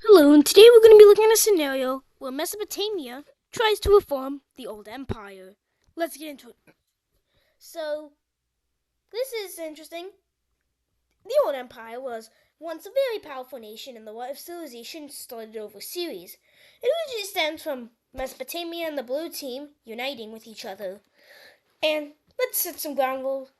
Hello, and today we're going to be looking at a scenario where Mesopotamia tries to reform the old empire. Let's get into it. So, this is interesting. The old empire was once a very powerful nation, and the life of civilization started over series. It originally stems from Mesopotamia and the Blue Team uniting with each other. And let's set some ground rules.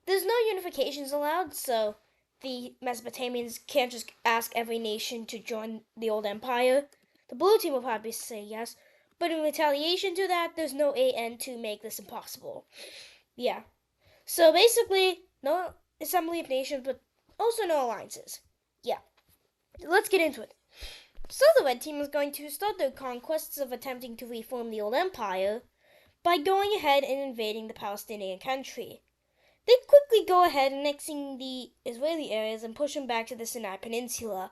There's no unifications allowed, so the Mesopotamians can't just ask every nation to join the old empire. The blue team will probably say yes, but in retaliation to that, there's no AN to make this impossible. Yeah. So basically, no assembly of nations, but also no alliances. Yeah. Let's get into it. So the red team is going to start their conquests of attempting to reform the old empire by going ahead and invading the Palestinian country. They quickly go ahead annexing the Israeli areas and push them back to the Sinai Peninsula,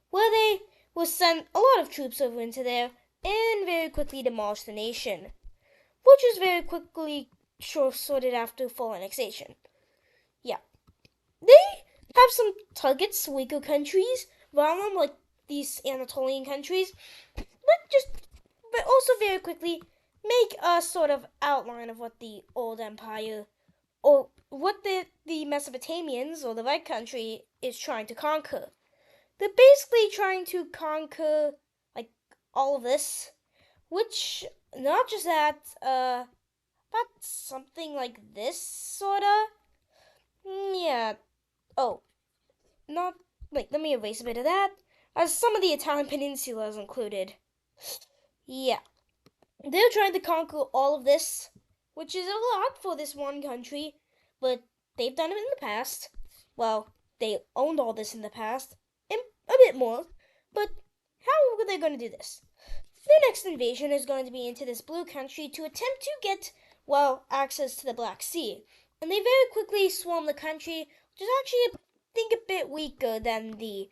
where they will send a lot of troops over into there and very quickly demolish the nation, which is very quickly sorted after full annexation. Yeah, they have some targets, weaker countries, around them, like these Anatolian countries, but also very quickly make a sort of outline of what the old empire or what the Mesopotamians or the Red Country is trying to conquer. They're basically trying to conquer like all of this, which not just that, but something like this sorta. Yeah. Oh, not like let me erase a bit of that. As some of the Italian peninsula is included. Yeah, they're trying to conquer all of this, which is a lot for this one country, but they've done it in the past. Well, they owned all this in the past, and a bit more, but how are they going to do this? Their next invasion is going to be into this blue country to attempt to get, well, access to the Black Sea. And they very quickly swarm the country, which is actually, I think, a bit weaker than the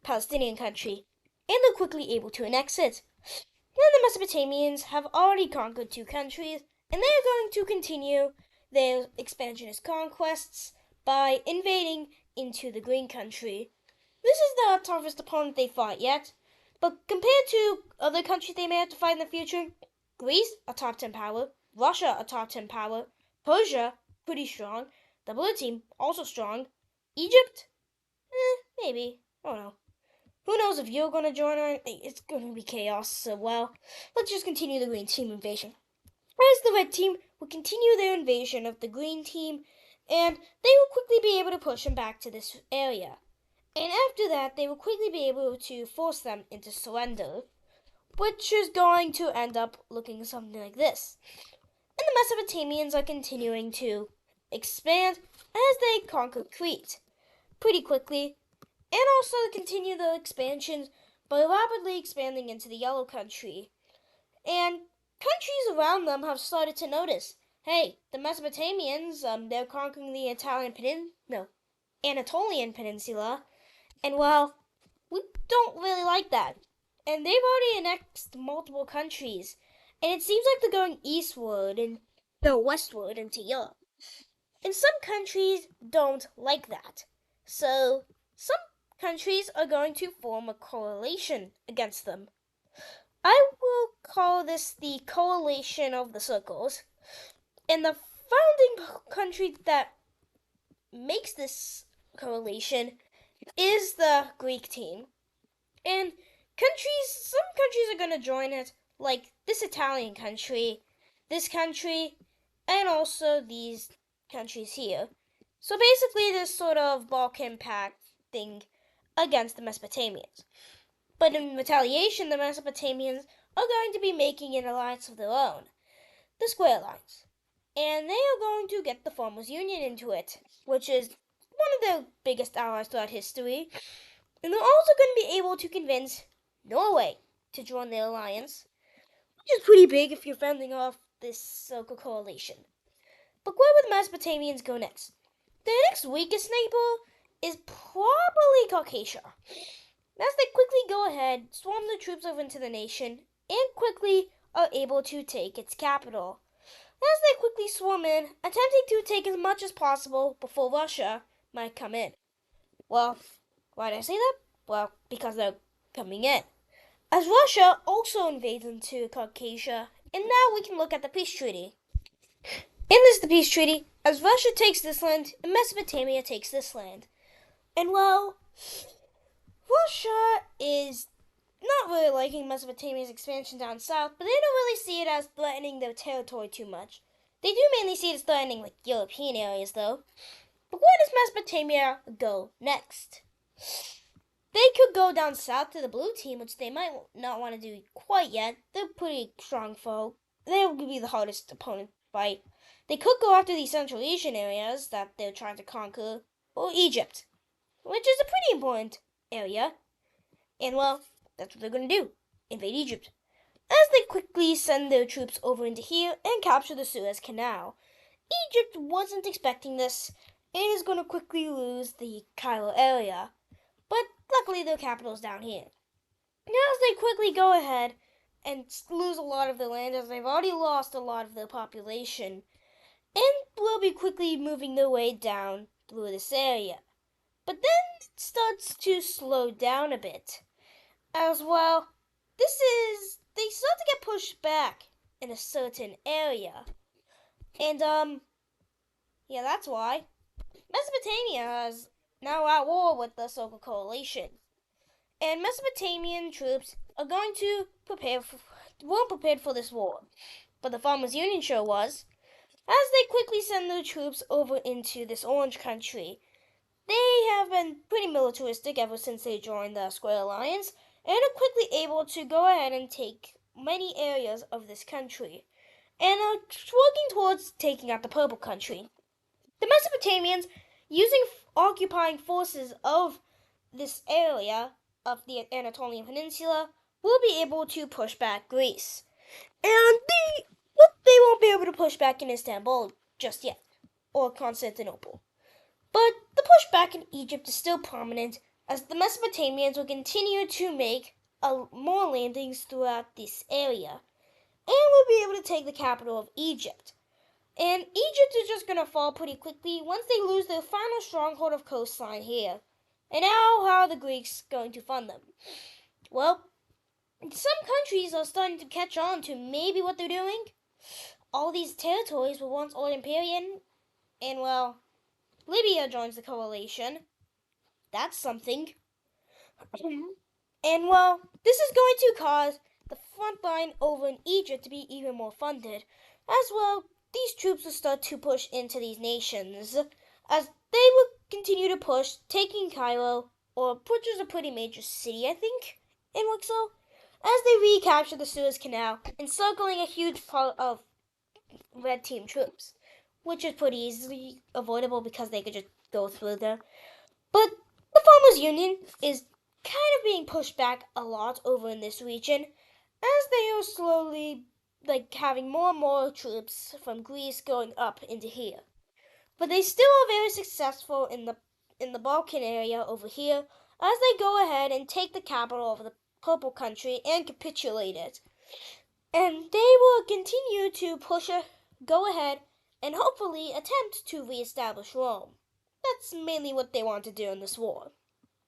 Palestinian country, and they're quickly able to annex it. Then the Mesopotamians have already conquered two countries, and they are going to continue their expansionist conquests by invading into the Green Country. This is the toughest opponent they fought yet, but compared to other countries they may have to fight in the future, Greece, a top 10 power, Russia, a top 10 power, Persia, pretty strong, the blue team, also strong, Egypt, maybe, I don't know. Who knows if you're gonna join or it's gonna be chaos, so well, let's just continue the green team invasion. As the red team will continue their invasion of the green team, and they will quickly be able to push them back to this area. And after that, they will quickly be able to force them into surrender, which is going to end up looking something like this. And the Mesopotamians are continuing to expand as they conquer Crete pretty quickly, and also continue the expansions by rapidly expanding into the Yellow Country. And countries around them have started to notice, hey, the Mesopotamians, they're conquering the Anatolian Peninsula, and well, we don't really like that. And they've already annexed multiple countries, and it seems like they're going eastward and no westward into Europe. And some countries don't like that. So some countries are going to form a coalition against them. I will call this the coalition of the circles. And the founding country that makes this coalition is the Greek team. And some countries are going to join it, like this Italian country, this country, and also these countries here. So basically, this sort of Balkan Pact thing against the Mesopotamians. But in retaliation, the Mesopotamians are going to be making an alliance of their own, the Square Alliance. And they are going to get the Farmers Union into it, which is one of their biggest allies throughout history. And they're also going to be able to convince Norway to join the alliance, which is pretty big if you're fending off this circle coalition. But where would the Mesopotamians go next? Their next weakest neighbor is probably Caucasia. As they quickly go ahead, swarm the troops over into the nation, and quickly are able to take its capital. As they quickly swarm in, attempting to take as much as possible before Russia might come in. Well, why did I say that? Well, because they're coming in. as Russia also invades into Caucasia, and now we can look at the peace treaty. In this the peace treaty, as Russia takes this land and Mesopotamia takes this land. And well, Russia is not really liking Mesopotamia's expansion down south, but they don't really see it as threatening their territory too much. They do mainly see it as threatening like European areas though. But where does Mesopotamia go next? They could go down south to the blue team, which they might not want to do quite yet. They're pretty strong foe. They will be the hardest opponent to fight. They could go after the Central Asian areas that they're trying to conquer, or Egypt, which is a pretty important area. And well, that's what they're going to do, invade Egypt. As they quickly send their troops over into here and capture the Suez Canal. Egypt wasn't expecting this and is going to quickly lose the Cairo area. But luckily their capital's down here. Now as they quickly go ahead and lose a lot of their land, as they've already lost a lot of their population, and will be quickly moving their way down through this area. But then it starts to slow down a bit. As well, they start to get pushed back in a certain area. And yeah, that's why Mesopotamia is now at war with the Soviet coalition. And Mesopotamian troops are going to weren't prepared for this war. But the Farmers Union sure was. As they quickly send their troops over into this orange country, they have been pretty militaristic ever since they joined the Square Alliance, and are quickly able to go ahead and take many areas of this country, and are working towards taking out the Purple Country. The Mesopotamians, using occupying forces of this area of the Anatolian Peninsula, will be able to push back Greece. And they won't be able to push back in Istanbul just yet, or Constantinople. But the pushback in Egypt is still prominent, as the Mesopotamians will continue to make more landings throughout this area, and will be able to take the capital of Egypt. And Egypt is just going to fall pretty quickly once they lose their final stronghold of coastline here. And now, how are the Greeks going to fund them? Well, some countries are starting to catch on to maybe what they're doing. All these territories were once all Imperial, and well, Libya joins the coalition. That's something. And well, this is going to cause the front line over in Egypt to be even more funded. As well, these troops will start to push into these nations, as they will continue to push, taking Cairo, which is a pretty major city, I think, in Luxor, as they recapture the Suez Canal, encircling a huge part of red team troops, which is pretty easily avoidable because they could just go through there. But the Farmers Union is kind of being pushed back a lot over in this region, as they are slowly having more and more troops from Greece going up into here. But they still are very successful in the Balkan area over here, as they go ahead and take the capital of the Purple Country and capitulate it. And they will continue to go ahead and hopefully attempt to reestablish Rome. That's mainly what they want to do in this war.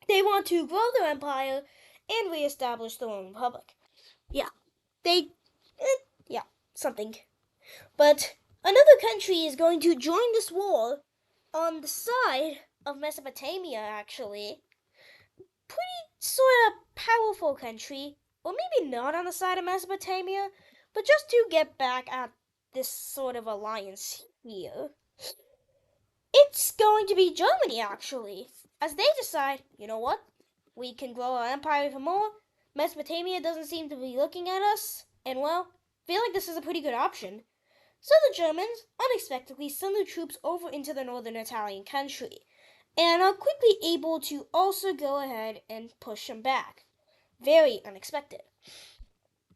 They want to grow their empire and reestablish the Roman Republic. Something. But another country is going to join this war on the side of Mesopotamia, actually. Pretty sort of powerful country, or maybe not on the side of Mesopotamia, but just to get back at this sort of alliance here. It's going to be Germany, actually, as they decide, you know what, we can grow our empire even more. Mesopotamia doesn't seem to be looking at us, and well, feel like this is a pretty good option. So the Germans unexpectedly send their troops over into the northern Italian country, and are quickly able to also go ahead and push them back. Very unexpected.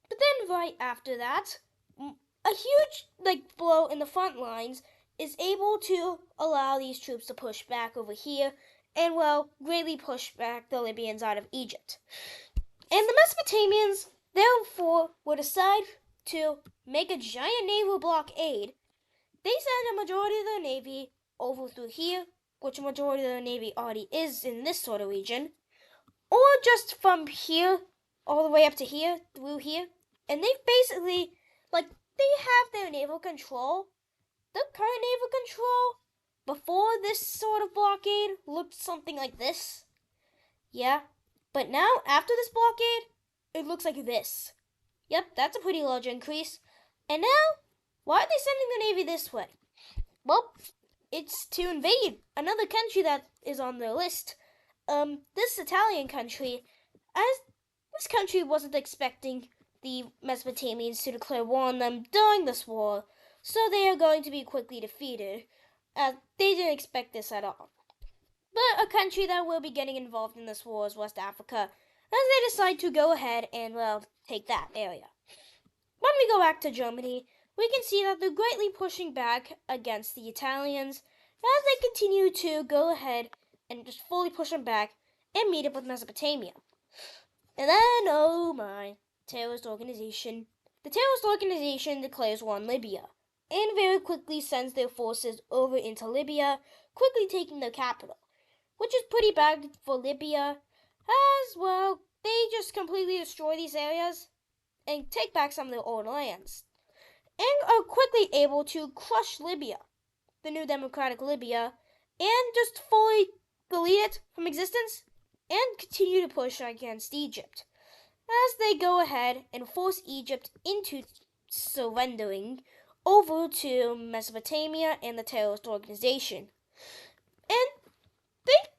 But then right after that, a huge blow in the front lines is able to allow these troops to push back over here, and well, greatly push back the Libyans out of Egypt. And the Mesopotamians therefore will decide to make a giant naval blockade. They send a majority of their navy over through here, which a majority of their navy already is in this sort of region, or just from here all the way up to here, through here. And they've basically, they have their naval control. The current naval control before this sort of blockade looked something like this. Yeah. But now, after this blockade, it looks like this. Yep, that's a pretty large increase. And now, why are they sending the Navy this way? Well, it's to invade another country that is on their list. This Italian country, as this country wasn't expecting the Mesopotamians to declare war on them during this war, so they are going to be quickly defeated. They didn't expect this at all. But a country that will be getting involved in this war is West Africa, as they decide to go ahead and, take that area. When we go back to Germany, we can see that they're greatly pushing back against the Italians as they continue to go ahead and just fully push them back and meet up with Mesopotamia. And then, oh my, terrorist organization. The terrorist organization declares war on Libya and very quickly sends their forces over into Libya, quickly taking their capital, which is pretty bad for Libya, as well, they just completely destroy these areas and take back some of their old lands, and are quickly able to crush Libya, the new democratic Libya, and just fully delete it from existence and continue to push against Egypt, as they go ahead and force Egypt into surrendering over to Mesopotamia and the terrorist organization. And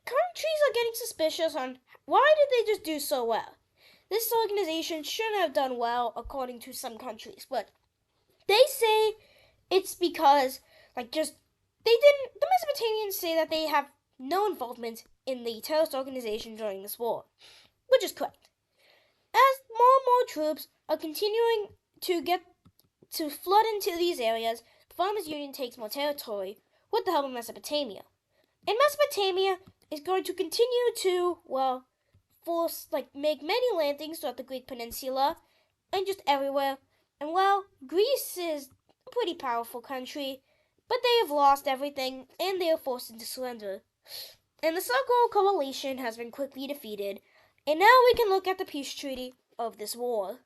countries are getting suspicious on why did they just do so well. This organization shouldn't have done well according to some countries, but they say it's because the Mesopotamians say that they have no involvement in the terrorist organization during this war, which is correct. As more and more troops are continuing to flood into these areas, the Farmers Union takes more territory with the help of Mesopotamia. And Mesopotamia is going to continue to, make many landings throughout the Greek peninsula and just everywhere. And Greece is a pretty powerful country, but they have lost everything and they are forced into surrender. And the Circle Coalition has been quickly defeated, and now we can look at the peace treaty of this war.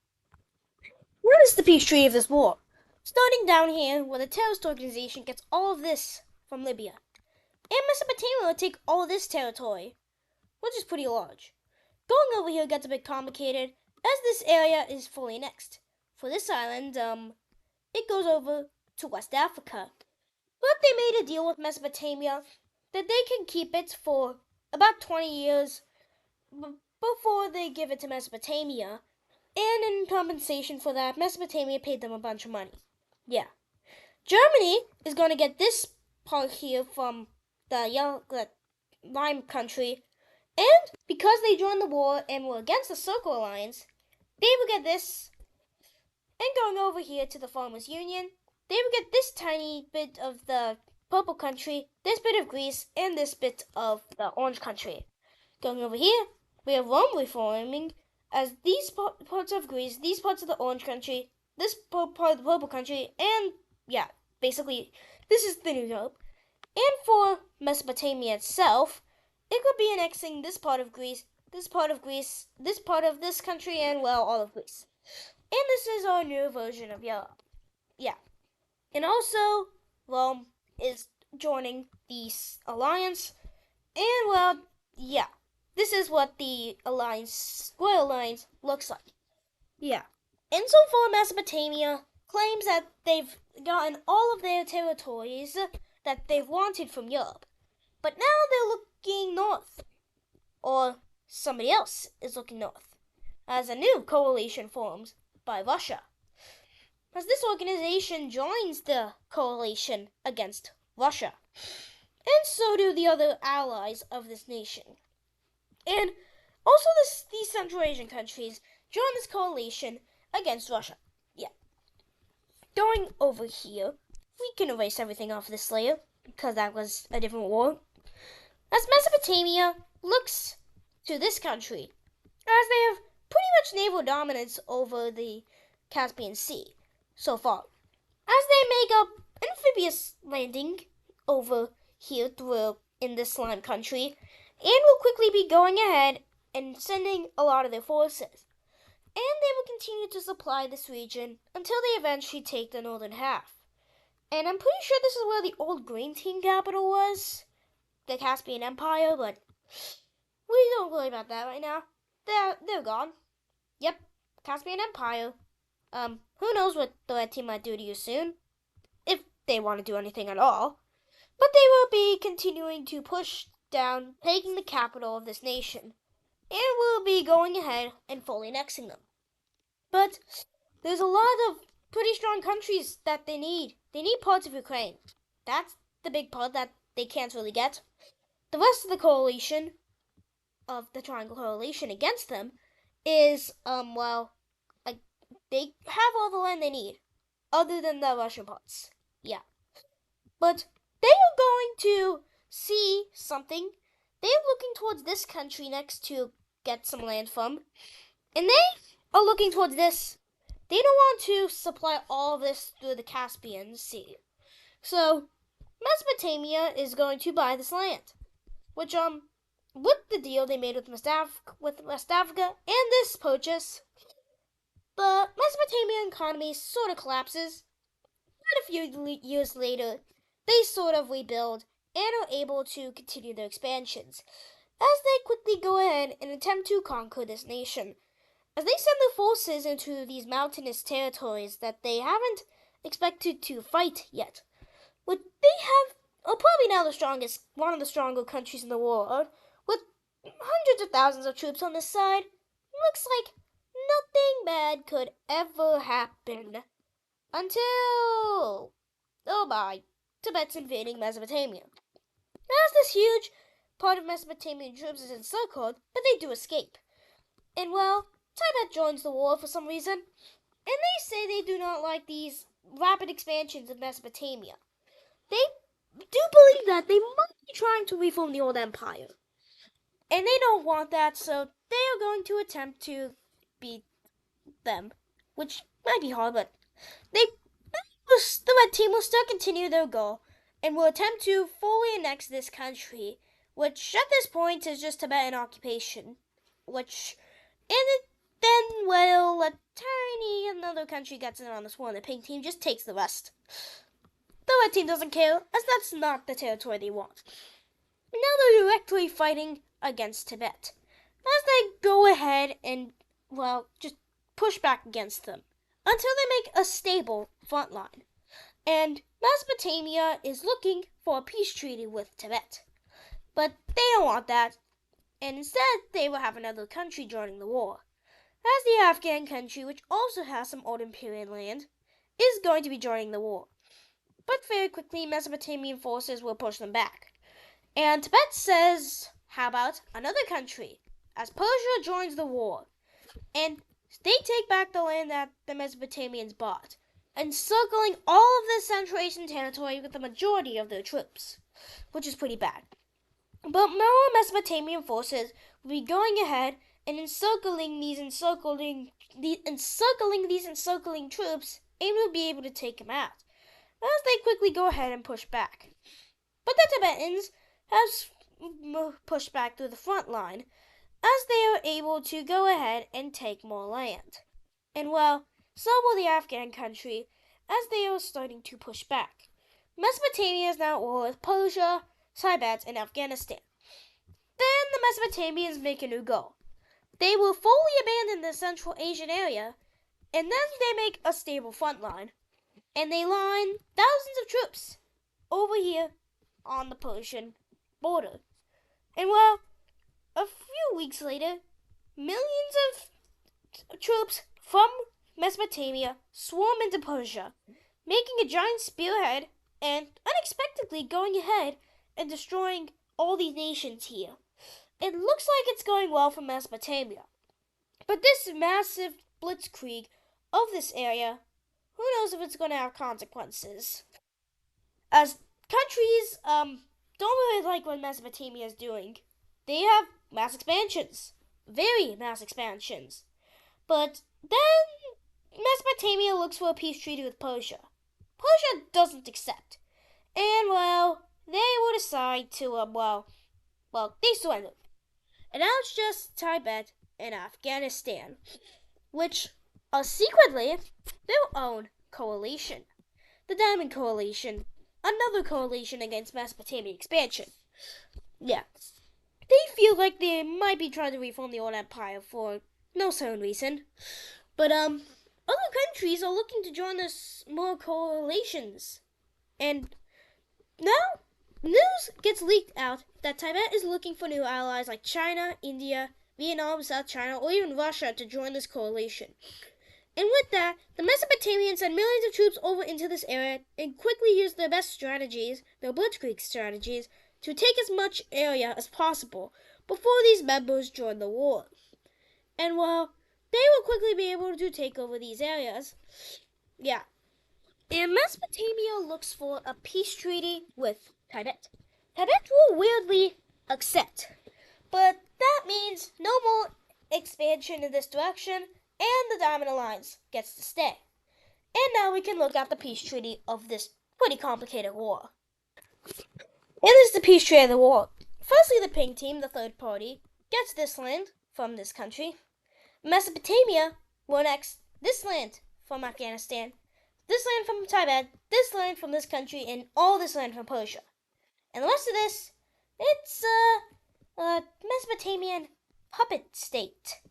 What is the peace treaty of this war? Starting down here, where the terrorist organization gets all of this from Libya. And Mesopotamia will take all of this territory, which is pretty large. Going over here gets a bit complicated, as this area is fully annexed. For this island, it goes over to West Africa. But they made a deal with Mesopotamia that they can keep it for about 20 years before they give it to Mesopotamia. And in compensation for that, Mesopotamia paid them a bunch of money. Yeah. Germany is going to get this part here from the lime country, and because they joined the war and were against the Circle Alliance, they would get this. And going over here to the Farmers Union, they would get this tiny bit of the purple country, this bit of Greece, and this bit of the orange country. Going over here, we have Rome reforming, as these parts of Greece, these parts of the orange country, this part of the purple country, and basically, this is the New Europe. And for Mesopotamia itself, it could be annexing this part of Greece, this part of Greece, this part of this country, and all of Greece. And this is our new version of Europe. Yeah. And also, Rome is joining the alliance. And this is what the Royal Alliance looks like. Yeah. And so far, Mesopotamia claims that they've gotten all of their territories that they've wanted from Europe. But now they're looking north. Or somebody else is looking north, as a new coalition forms by Russia. As this organization joins the coalition against Russia. And so do the other allies of this nation. And also these Central Asian countries join this coalition against Russia. Yeah. Going over here, we can erase everything off this layer, because that was a different war. As Mesopotamia looks to this country, as they have pretty much naval dominance over the Caspian Sea so far, as they make up amphibious landing over here in this slime country, and will quickly be going ahead and sending a lot of their forces. continue to supply this region until they eventually take the northern half. And I'm pretty sure this is where the old Green Team capital was, the Caspian Empire, but we don't worry about that right now. They're gone. Yep, Caspian Empire. Who knows what the Red Team might do to you soon, if they want to do anything at all. But they will be continuing to push down, taking the capital of this nation, and will be going ahead and fully annexing them. But there's a lot of pretty strong countries that they need. They need parts of Ukraine. That's the big part that they can't really get. The rest of the coalition, of the Triangle Coalition against them, is, they have all the land they need, other than the Russian parts. Yeah. But they are going to see something. They are looking towards this country next to get some land from. And they are looking towards this. They don't want to supply all of this through the Caspian Sea. So Mesopotamia is going to buy this land. Which, with the deal they made with West Africa and this purchase, the Mesopotamian economy sort of collapses. But a few years later, they sort of rebuild and are able to continue their expansions, as they quickly go ahead and attempt to conquer this nation, as they send their forces into these mountainous territories that they haven't expected to fight yet. But they are probably now one of the stronger countries in the world, with hundreds of thousands of troops on this side. Looks like nothing bad could ever happen. Until, Tibet's invading Mesopotamia. As this huge part of Mesopotamian troops is encircled, but they do escape. And Tibet joins the war for some reason, and they say they do not like these rapid expansions of Mesopotamia. They do believe that they might be trying to reform the old empire. And they don't want that, so they are going to attempt to beat them, which might be hard, but the Red Team will still continue their goal and will attempt to fully annex this country, which at this point is just Tibetan occupation, then, a tiny another country gets in on this war, and the Pink Team just takes the rest. The Red Team doesn't care, as that's not the territory they want. Now they're directly fighting against Tibet, as they go ahead and, just push back against them, until they make a stable front line. And Mesopotamia is looking for a peace treaty with Tibet. But they don't want that, and instead they will have another country joining the war, as the Afghan country, which also has some old imperial land, is going to be joining the war. But very quickly, Mesopotamian forces will push them back. And Tibet says, how about another country, as Persia joins the war, and they take back the land that the Mesopotamians bought, encircling all of the Central Asian territory with the majority of their troops, which is pretty bad. But more Mesopotamian forces will be going ahead and encircling these encircling troops, and will be able to take them out, as they quickly go ahead and push back. But the Tibetans have pushed back through the front line, as they are able to go ahead and take more land. And so will the Afghan country, as they are starting to push back. Mesopotamia is now at war with Persia, Tibet, and Afghanistan. Then the Mesopotamians make a new goal. They will fully abandon the Central Asian area, and then they make a stable front line, and they line thousands of troops over here on the Persian border. And a few weeks later, millions of troops from Mesopotamia swarm into Persia, making a giant spearhead and unexpectedly going ahead and destroying all these nations here. It looks like it's going well for Mesopotamia. But this massive blitzkrieg of this area, who knows if it's going to have consequences? As countries don't really like what Mesopotamia is doing. They have mass expansions, very mass expansions. But then Mesopotamia looks for a peace treaty with Persia. Persia doesn't accept. And they will decide to they surrender. And now it's just Tibet and Afghanistan, which secretly their own coalition, the Diamond Coalition, another coalition against Mesopotamia expansion. Yeah, they feel like they might be trying to reform the old empire for no certain reason. But other countries are looking to join us more coalitions. And now news gets leaked out that Tibet is looking for new allies like China, India, Vietnam, South China, or even Russia to join this coalition. And with that, the Mesopotamians sent millions of troops over into this area and quickly used their best strategies, their blitzkrieg strategies, to take as much area as possible before these members joined the war. And while they will quickly be able to take over these areas, yeah. And Mesopotamia looks for a peace treaty with Tibet. Tibet will weirdly accept, but that means no more expansion in this direction, and the Diamond Alliance gets to stay. And now we can look at the peace treaty of this pretty complicated war. And this is the peace treaty of the war. Firstly, the pink team, the third party, gets this land from this country. Mesopotamia will annex this land from Afghanistan, this land from Tibet, this land from this country, and all this land from Persia. And the rest of this, it's a Mesopotamian puppet state.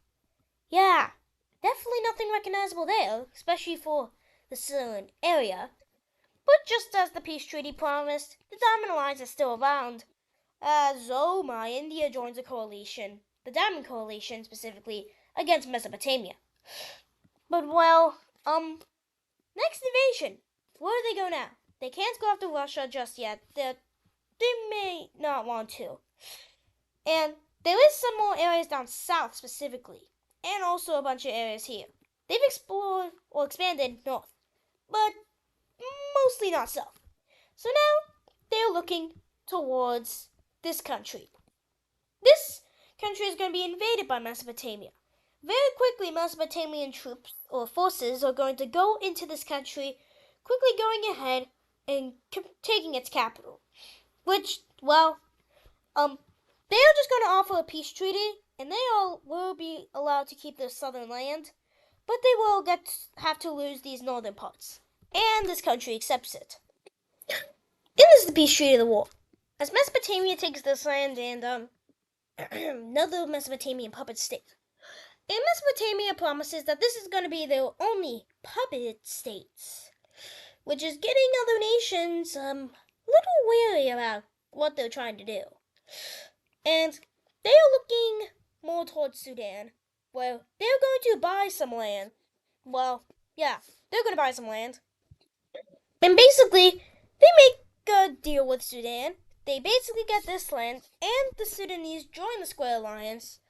Yeah, definitely nothing recognizable there, especially for the Syrian area. But just as the peace treaty promised, the Diamond Alliance is still around. As India joins a coalition, the Diamond Coalition specifically, against Mesopotamia. But next invasion. Where do they go now? They can't go after Russia just yet. They may not want to. And there is some more areas down south specifically, and also a bunch of areas here. They've explored or expanded north, but mostly not south. So now they're looking towards this country. This country is going to be invaded by Mesopotamia. Very quickly, Mesopotamian troops or forces are going to go into this country, quickly going ahead and taking its capital. Which, well, they are just going to offer a peace treaty, and they all will be allowed to keep their southern land, but they will have to lose these northern parts. And this country accepts it. It is the peace treaty of the war. As Mesopotamia takes this land and another Mesopotamian puppet state. And Mesopotamia promises that this is going to be their only puppet states, which is getting other nations little wary about what they're trying to do. And they are looking more towards Sudan, where they're going to buy some land. Well, yeah, they're going to buy some land. And basically, they make a deal with Sudan. They basically get this land, and the Sudanese join the Square Alliance,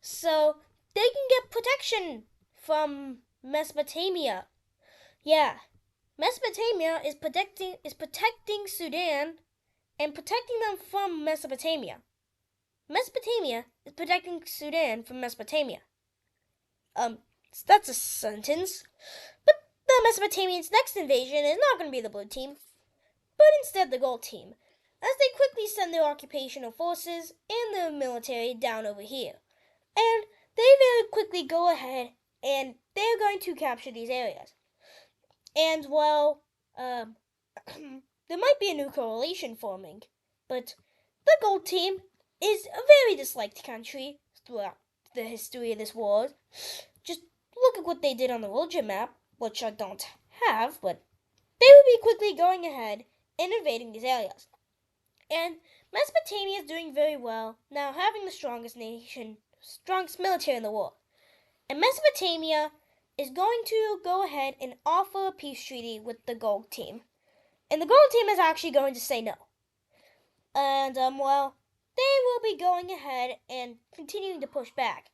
so they can get protection from Mesopotamia. Yeah, Mesopotamia is protecting Sudan and protecting them from Mesopotamia. Mesopotamia is protecting Sudan from Mesopotamia. That's a sentence. But the Mesopotamians' next invasion is not going to be the blue team, but instead the gold team, as they quickly send their occupational forces and their military down over here. And they very quickly go ahead and they're going to capture these areas. And well, there might be a new coalition forming, but the gold team is a very disliked country throughout the history of this war. Just look at what they did on the religion map, which I don't have, but they will be quickly going ahead and invading these areas. And Mesopotamia is doing very well, now having the strongest military in the world. And Mesopotamia is going to go ahead and offer a peace treaty with the gold team. And the gold team is actually going to say no. And, they will be going ahead and continuing to push back.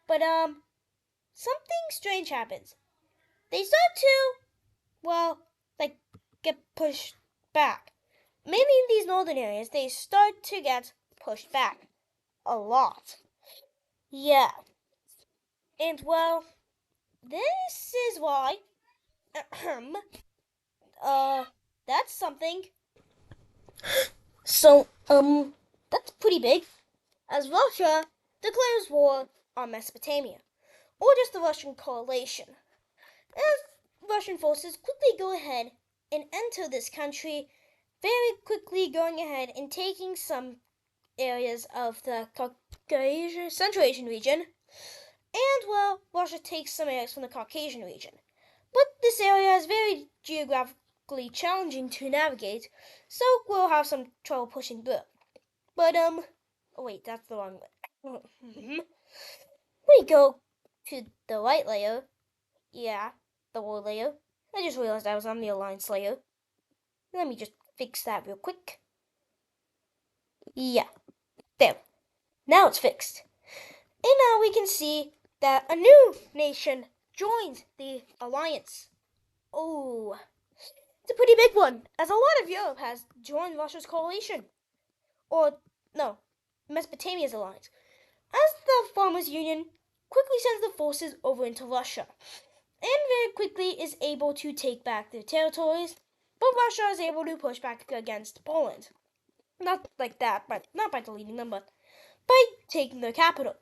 But, something strange happens. They start to, get pushed back. Mainly in these northern areas, they start to get pushed back. A lot. Yeah. And, this is why, that's something. So, that's pretty big. As Russia declares war on Mesopotamia. or just the Russian coalition. As Russian forces quickly go ahead and enter this country, very quickly going ahead and taking some areas of the Caucasian, Central Asian region, and well, Russia takes some areas from the Caucasian region. But this area is very geographically challenging to navigate, so we'll have some trouble pushing through. But oh wait, that's the wrong way. We go to the right layer. Yeah, the wall layer. I just realized I was on the alliance layer. Let me just fix that real quick. Yeah, there. Now it's fixed. And now we can see that a new nation joined the alliance. Oh, it's a pretty big one, as a lot of Europe has joined Russia's coalition. Or, no, Mesopotamia's alliance. As the Farmers' Union quickly sends the forces over into Russia, and very quickly is able to take back their territories, but Russia is able to push back against Poland. Not like that, but not by deleting them, but by taking their capital.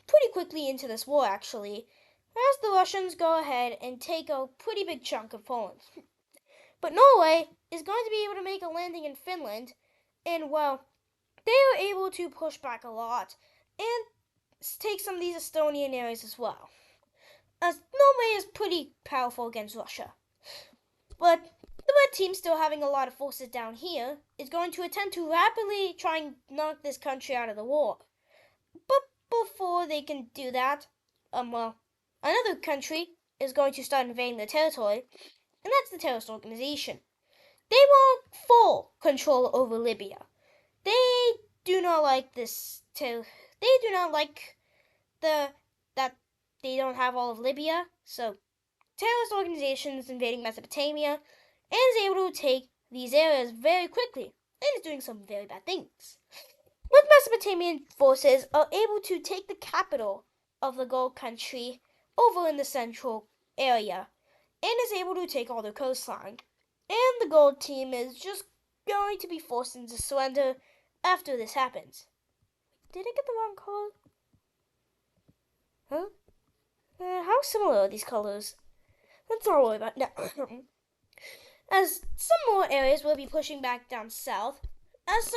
Pretty quickly into this war, actually, as the Russians go ahead and take a pretty big chunk of Poland. But Norway is going to be able to make a landing in Finland, and well, they are able to push back a lot and take some of these Estonian areas as well, as Norway is pretty powerful against Russia. But the red team, still having a lot of forces down here, is going to attempt to rapidly try and knock this country out of the war. But before they can do that, well, another country is going to start invading their territory, and that's the terrorist organization. They want full control over Libya. They do not like this. They do not like that they don't have all of Libya. So, terrorist organizations invading Mesopotamia and is able to take these areas very quickly and is doing some very bad things. But Mesopotamian forces are able to take the capital of the gold country over in the central area and is able to take all their coastline. And the gold team is just going to be forced into surrender after this happens. Did I get the wrong color? Huh? How similar are these colors? Let's not worry about it now. As some more areas will be pushing back down south, as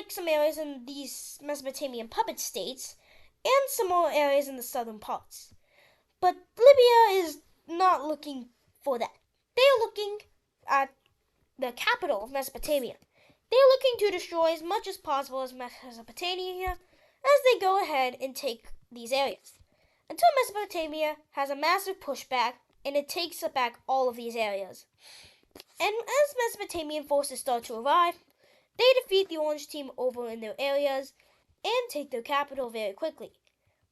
some areas in these Mesopotamian puppet states, and some more areas in the southern parts. But Libya is not looking for that. They are looking at the capital of Mesopotamia. They are looking to destroy as much as possible as Mesopotamia as they go ahead and take these areas, until Mesopotamia has a massive pushback and it takes back all of these areas. And as Mesopotamian forces start to arrive, they defeat the Orange team over in their areas and take their capital very quickly.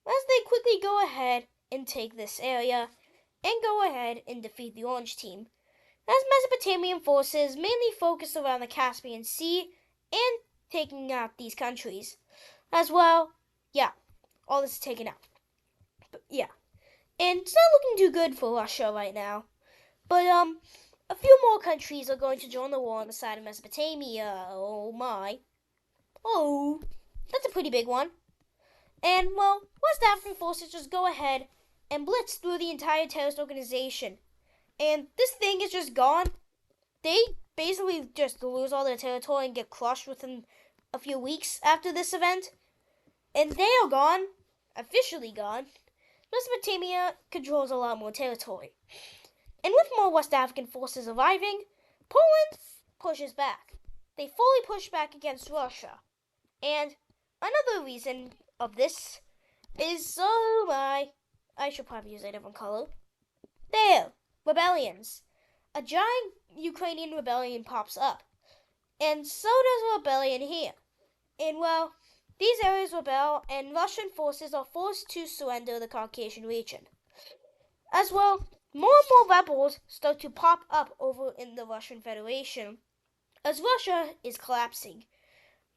As they quickly go ahead and take this area and go ahead and defeat the Orange team, as Mesopotamian forces mainly focus around the Caspian Sea and taking out these countries. As well, yeah, all this is taken out. But yeah, and it's not looking too good for Russia right now. But a few more countries are going to join the war on the side of Mesopotamia. Oh my. Oh, that's a pretty big one. And well, West African forces just go ahead and blitz through the entire terrorist organization. And this thing is just gone. They basically just lose all their territory and get crushed within a few weeks after this event. And they are gone, officially gone. Mesopotamia controls a lot more territory. And with more West African forces arriving, Poland pushes back. They fully push back against Russia. And another reason of this is, I should probably use a different color. There, rebellions. A giant Ukrainian rebellion pops up. And so does a rebellion here. And well, these areas rebel and Russian forces are forced to surrender the Caucasian region. As well, more and more rebels start to pop up over in the Russian Federation as Russia is collapsing,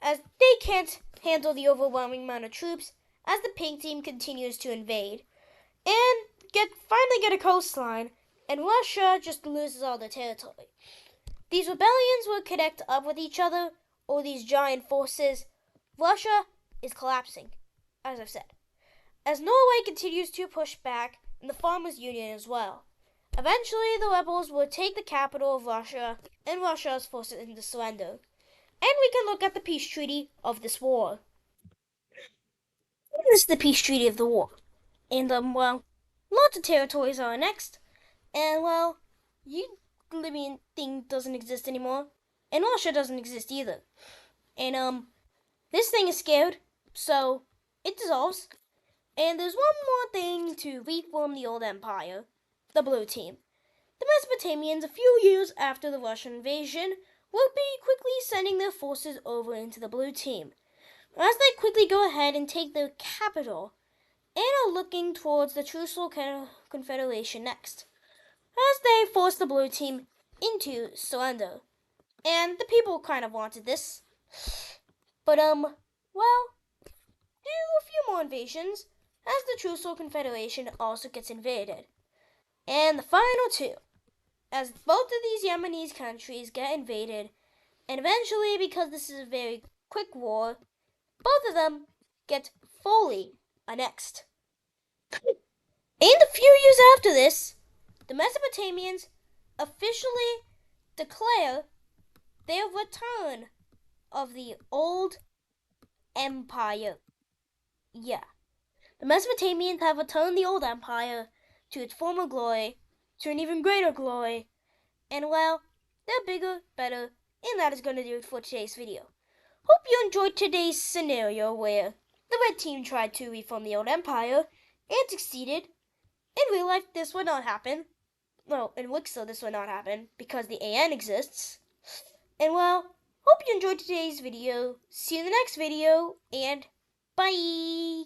as they can't handle the overwhelming amount of troops as the pink team continues to invade and finally get a coastline, and Russia just loses all their territory. These rebellions will connect up with each other, or these giant forces. Russia is collapsing, as I've said. as Norway continues to push back and the Farmers' Union as well. Eventually, the rebels would take the capital of Russia and Russia is forced into surrender. And we can look at the peace treaty of this war. This is the peace treaty of the war. And, well, lots of territories are annexed. And, well, you Libyan thing doesn't exist anymore. And Russia doesn't exist either. And, this thing is scared, so it dissolves. And there's one more thing to reform the old empire, the Blue Team. The Mesopotamians, a few years after the Russian invasion, will be quickly sending their forces over into the Blue Team, as they quickly go ahead and take their capital, and are looking towards the Trucial Confederation next, as they force the Blue Team into surrender. And the people kind of wanted this. But, well, do a few more invasions, as the Trucial Confederation also gets invaded. And the final two, as both of these Yemenese countries get invaded, and eventually, because this is a very quick war, both of them get fully annexed. And a few years after this, the Mesopotamians officially declare their return of the old empire. Yeah, the Mesopotamians have returned the old empire to its former glory, to an even greater glory, and well, they're bigger, better, and that is going to do it for today's video. Hope you enjoyed today's scenario where the red team tried to reform the old empire and succeeded. In real life, this would not happen. Well, in Wixel, this would not happen because the AN exists. And well, hope you enjoyed today's video. See you in the next video, and bye!